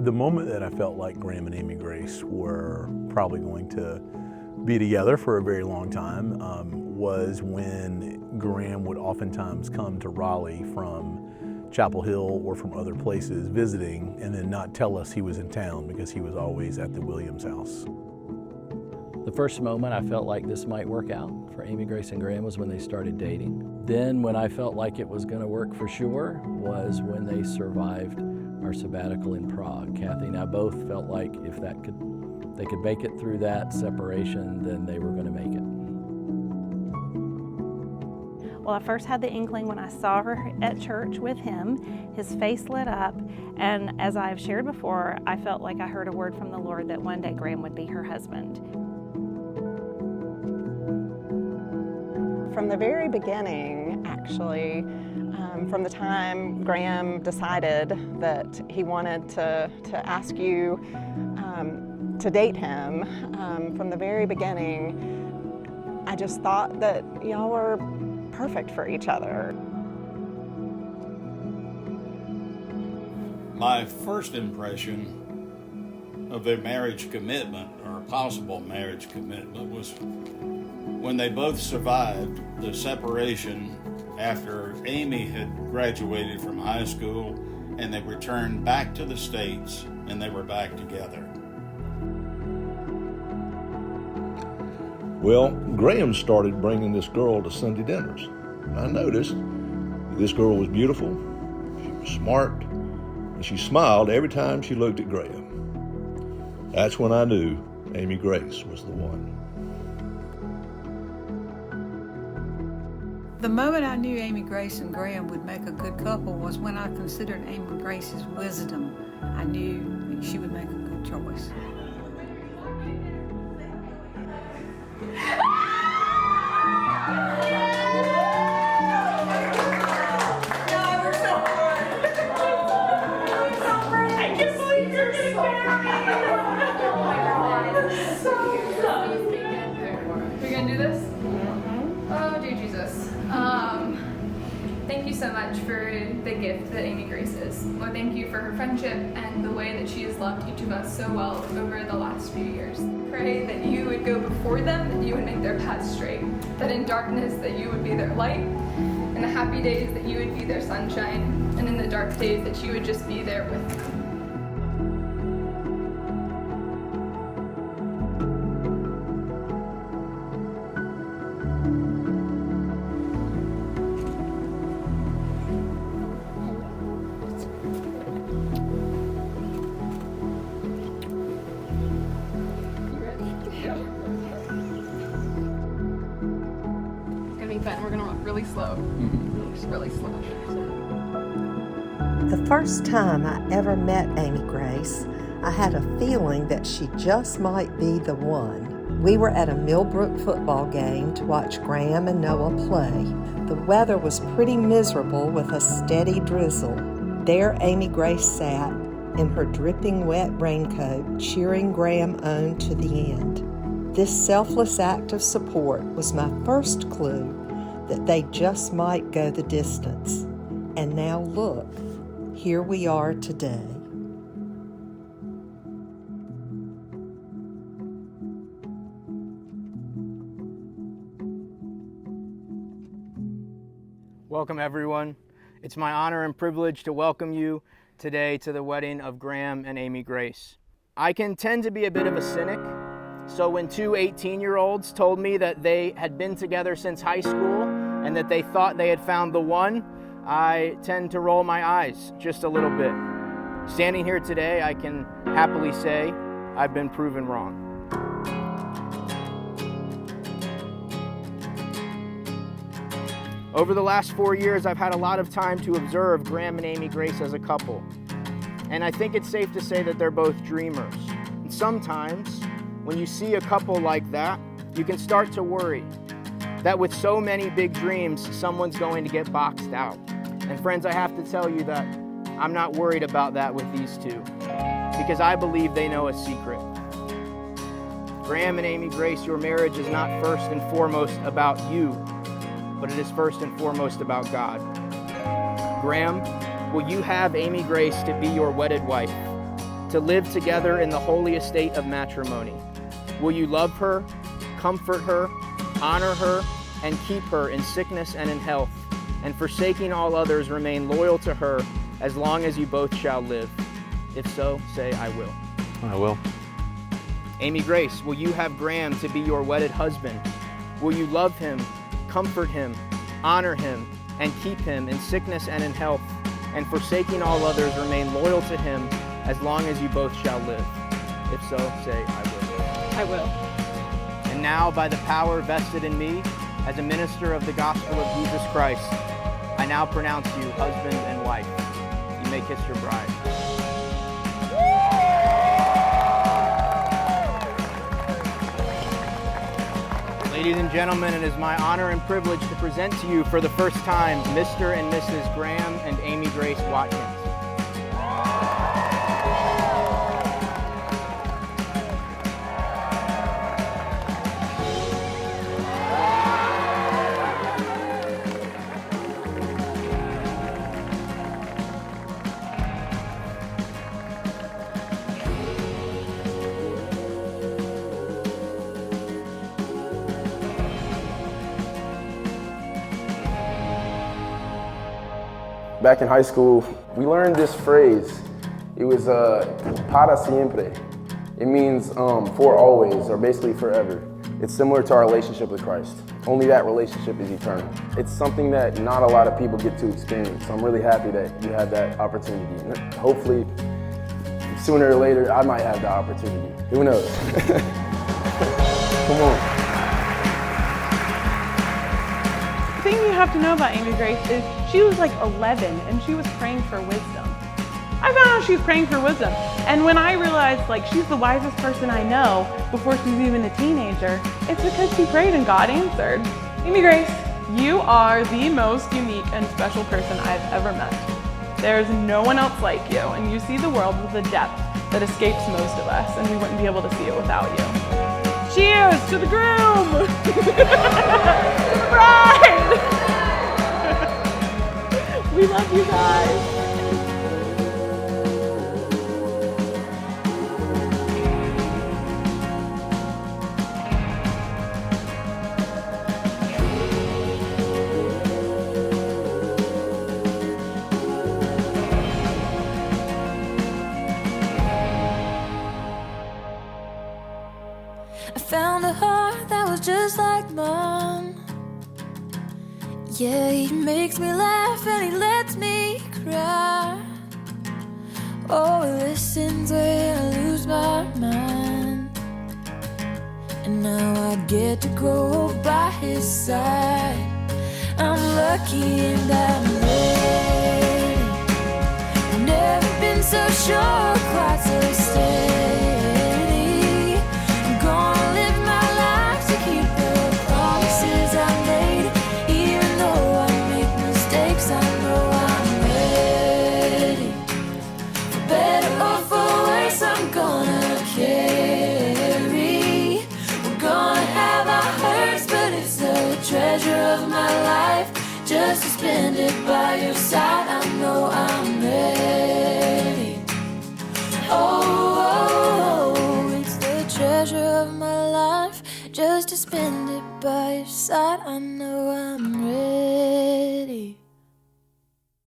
The moment that I felt like Graham and Amy Grace were probably going to be together for a very long time was when Graham would oftentimes come to Raleigh from Chapel Hill or from other places visiting and then not tell us he was in town because he was always at the Williams house. The first moment I felt like this might work out for Amy Grace and Graham was when they started dating. Then when I felt like it was going to work for sure was when they survived our sabbatical in Prague. Kathy and I both felt like if they could make it through that separation, then they were going to make it. Well, I first had the inkling when I saw her at church with him. His face lit up, and as I've shared before, I felt like I heard a word from the Lord that one day Graham would be her husband. From the very beginning, actually, from the time Graham decided that he wanted to ask you to date him, from the very beginning, I just thought that y'all were perfect for each other. My first impression of their marriage commitment, or possible marriage commitment, was when they both survived the separation after Amy had graduated from high school and they returned back to the States and they were back together. Well, Graham started bringing this girl to Sunday dinners. I noticed that this girl was beautiful, she was smart, and she smiled every time she looked at Graham. That's when I knew Amy Grace was the one. The moment I knew Amy Grace and Graham would make a good couple was when I considered Amy Grace's wisdom. I knew that she would make a good choice. Thank you so much for the gift that Amy Grace is. Well, thank you for her friendship and the way that she has loved each of us so well over the last few years. Pray that you would go before them, that you would make their path straight, that in darkness that you would be their light, in the happy days that you would be their sunshine, and in the dark days that you would just be there with them. But we're gonna walk really slow. Just really slow. The first time I ever met Amy Grace, I had a feeling that she just might be the one. We were at a Millbrook football game to watch Graham and Noah play. The weather was pretty miserable with a steady drizzle. There Amy Grace sat in her dripping wet raincoat, cheering Graham on to the end. This selfless act of support was my first clue that they just might go the distance. And now look, here we are today. Welcome everyone. It's my honor and privilege to welcome you today to the wedding of Graham and Amy Grace. I can tend to be a bit of a cynic, so when two 18-year-olds told me that they had been together since high school and that they thought they had found the one, I tend to roll my eyes just a little bit. Standing here today, I can happily say I've been proven wrong. Over the last 4 years, I've had a lot of time to observe Graham and Amy Grace as a couple. And I think it's safe to say that they're both dreamers. And sometimes, when you see a couple like that, you can start to worry that with so many big dreams, someone's going to get boxed out. And friends, I have to tell you that I'm not worried about that with these two. because I believe they know a secret. Graham and Amy Grace, your marriage is not first and foremost about you, but it is first and foremost about God. Graham, will you have Amy Grace to be your wedded wife, to live together in the holy estate of matrimony? Will you love her, comfort her, honor her, and keep her in sickness and in health, and forsaking all others, remain loyal to her as long as you both shall live? If so, say, I will. I will. Amy Grace, will you have Graham to be your wedded husband? Will you love him, comfort him, honor him, and keep him in sickness and in health, and forsaking all others, remain loyal to him as long as you both shall live? If so, say, I will. I will. And now, by the power vested in me as a minister of the gospel of Jesus Christ, I now pronounce you husband and wife. You may kiss your bride. Ladies and gentlemen, it is my honor and privilege to present to you for the first time Mr. and Mrs. Graham and Amy Grace Watkins. Back in high school, we learned this phrase. It was para siempre. It means for always, or basically forever. It's similar to our relationship with Christ. Only that relationship is eternal. It's something that not a lot of people get to experience. So I'm really happy that you had that opportunity. Hopefully, sooner or later, I might have the opportunity. Who knows? Come on. The thing you have to know about Amy Grace is she was like 11 and she was praying for wisdom. I found out she was praying for wisdom. And when I realized like she's the wisest person I know before she's even a teenager, it's because she prayed and God answered. Amy Grace, you are the most unique and special person I've ever met. There's no one else like you, and you see the world with a depth that escapes most of us, and we wouldn't be able to see it without you. Cheers to the groom! Bride! We love you guys. I found a heart that was just like mine. Yeah, he makes me laugh and he lets me cry. Oh, he listens when I lose my mind. And now I get to go by his side. I'm lucky and I'm ready. I've never been so sure, quite so steady. I'm gonna live my life to keep the promises I made. Even though I make mistakes, I know I'm ready. For better or for worse, I'm gonna carry. We're gonna have our hurts, but it's the treasure of my life. Just to spend it by your side, I know I'm ready. Oh, it's the treasure of my life. Just to spend it by your side, I know I'm ready.